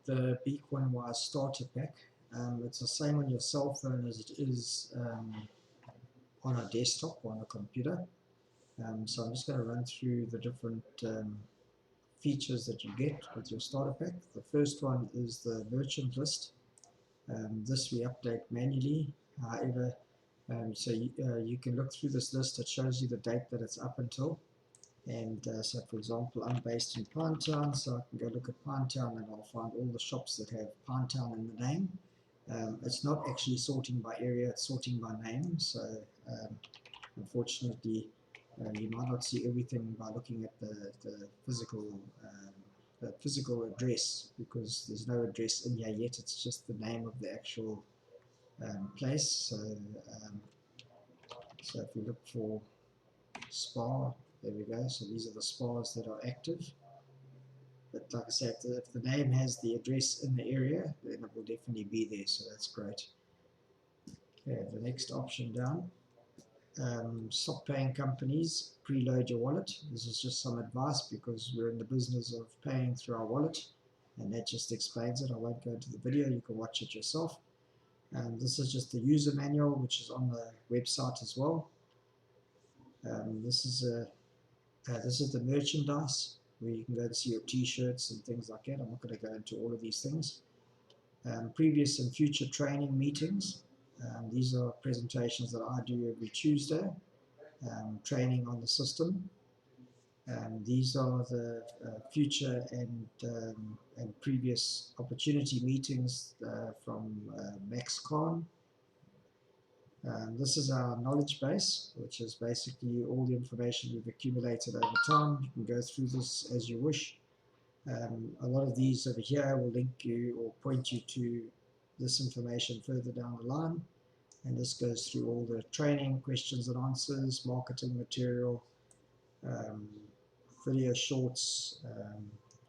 the Bitcoin Wise starter pack. It's the same on your cell phone as it is on a desktop or on a computer. So I'm just going to run through the different features that you get with your starter pack. The first one is the merchant list. This we update manually. However, so you can look through this list. It shows you the date that it's up until. And so, for example, I'm based in Pinetown, so I can go look at Pinetown and I'll find all the shops that have Pinetown in the name. It's not actually sorting by area, it's sorting by name. So, unfortunately, you might not see everything by looking at the physical address, because there's no address in here yet. It's just the name of the actual place. So if we look for spa, there we go. So these are the spas that are active. But like I said, if the name has the address in the area, then it will definitely be there. So that's great. Okay, the next option down. Stop paying companies, preload your wallet. This is just some advice because we're in the business of paying through our wallet, and that just explains it. I won't go into the video, you can watch it yourself. This is just the user manual, which is on the website as well. This is the merchandise, where you can go and see your t-shirts and things like that. I'm not going to go into all of these things. Previous and future training meetings. These are presentations that I do every Tuesday, training on the system. These are the future and previous opportunity meetings from Max Khan. This is our knowledge base, which is basically all the information we've accumulated over time. You can go through this as you wish. A lot of these over here will link you or point you to this information further down the line. And this goes through all the training, questions and answers, marketing material, video shorts,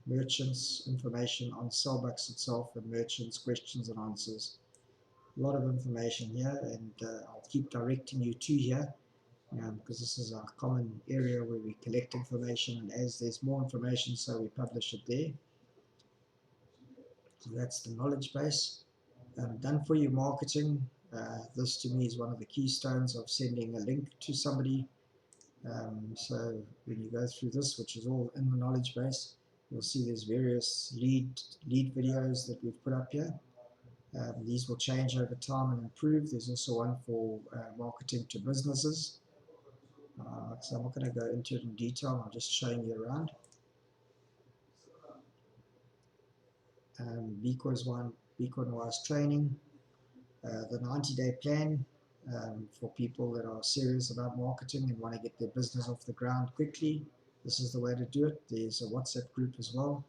merchants, information on Sellbucks itself and merchants, questions and answers. A lot of information here, and I'll keep directing you to here because this is our common area where we collect information, and as there's more information, so we publish it there. So that's the knowledge base. Done for you marketing. This to me is one of the keystones of sending a link to somebody. So when you go through this, which is all in the knowledge base, you'll see there's various lead videos that we've put up here. These will change over time and improve. There's also one for marketing to businesses. So I'm not going to go into it in detail. I'm just showing you around. Bitcoin Wise training. The 90-day plan for people that are serious about marketing and want to get their business off the ground quickly. This is the way to do it. There's a WhatsApp group as well.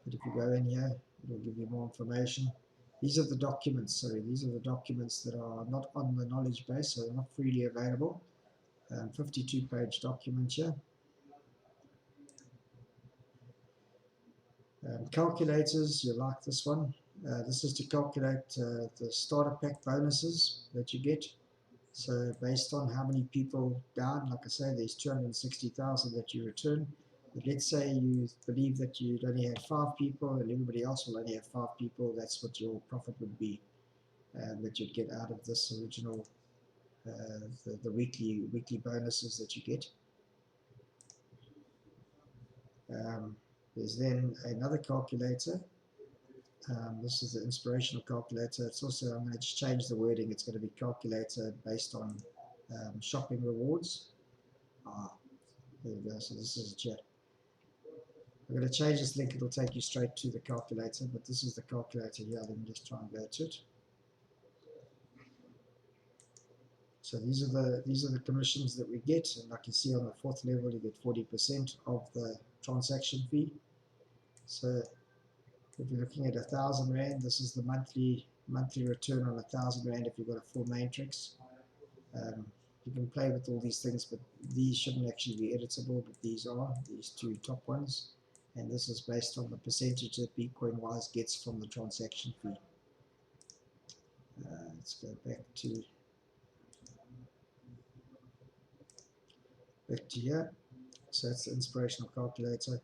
But if you go in here, it will give you more information. These are the documents. These are the documents that are not on the knowledge base, so they're not freely available. 52-page document here. Calculators, you like this one. This is to calculate the starter pack bonuses that you get. So based on how many people down, like I say, there's 260,000 that you return. But let's say you believe that you'd only have 5 people and everybody else will only have 5 people. That's what your profit would be that you'd get out of this original, the weekly bonuses that you get. There's then another calculator. This is the inspirational calculator. It's also, I'm going to just change the wording. It's going to be calculator based on shopping rewards. There we go. So this is a chat. I'm going to change this link. It'll take you straight to the calculator, but this is the calculator here. Let me just try and go to it. So these are the commissions that we get, and like you see on the 4th level, you get 40% of the transaction fee. So if you're looking at 1,000 Rand, this is the monthly return on 1,000 Rand if you've got a full matrix. You can play with all these things, but these shouldn't actually be editable, but these 2 top ones. And this is based on the percentage that Bitcoin Wise gets from the transaction fee. Let's go back to here. So that's the inspirational calculator.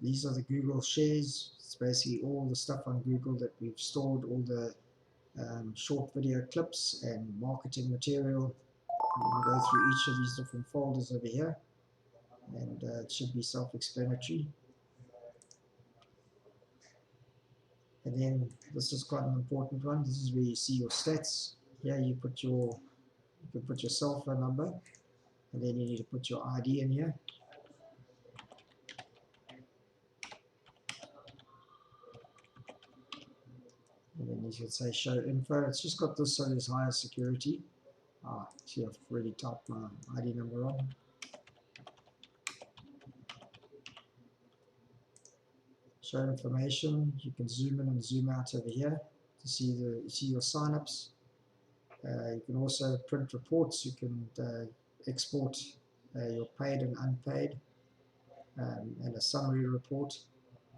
These are the Google shares. It's basically all the stuff on Google that we've stored, all the short video clips and marketing material. You can go through each of these different folders over here, and it should be self-explanatory. And then this is quite an important one. This is where you see your stats. Here you can put your cell phone number, and then you need to put your ID in here. And then you can say show info. It's just got this so there's higher security. See, I've already typed my ID number wrong. Show information. You can zoom in and zoom out over here to see your signups. You can also print reports. You can export your paid and unpaid, and a summary report,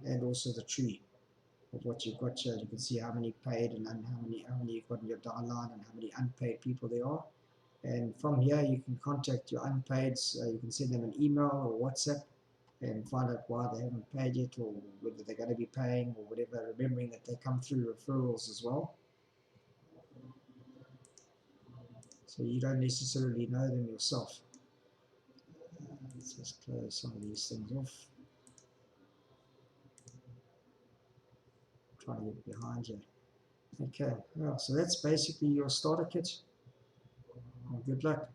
and also the tree of what you've got here. You can see how many paid and how many you've got in your downline and how many unpaid people there are. And from here you can contact your unpaids. You can send them an email or WhatsApp and find out why they haven't paid yet, or whether they're going to be paying or whatever, remembering that they come through referrals as well. So you don't necessarily know them yourself. Let's just close some of these things off. Try to get behind you. Okay, well, so that's basically your starter kit. Well, good luck.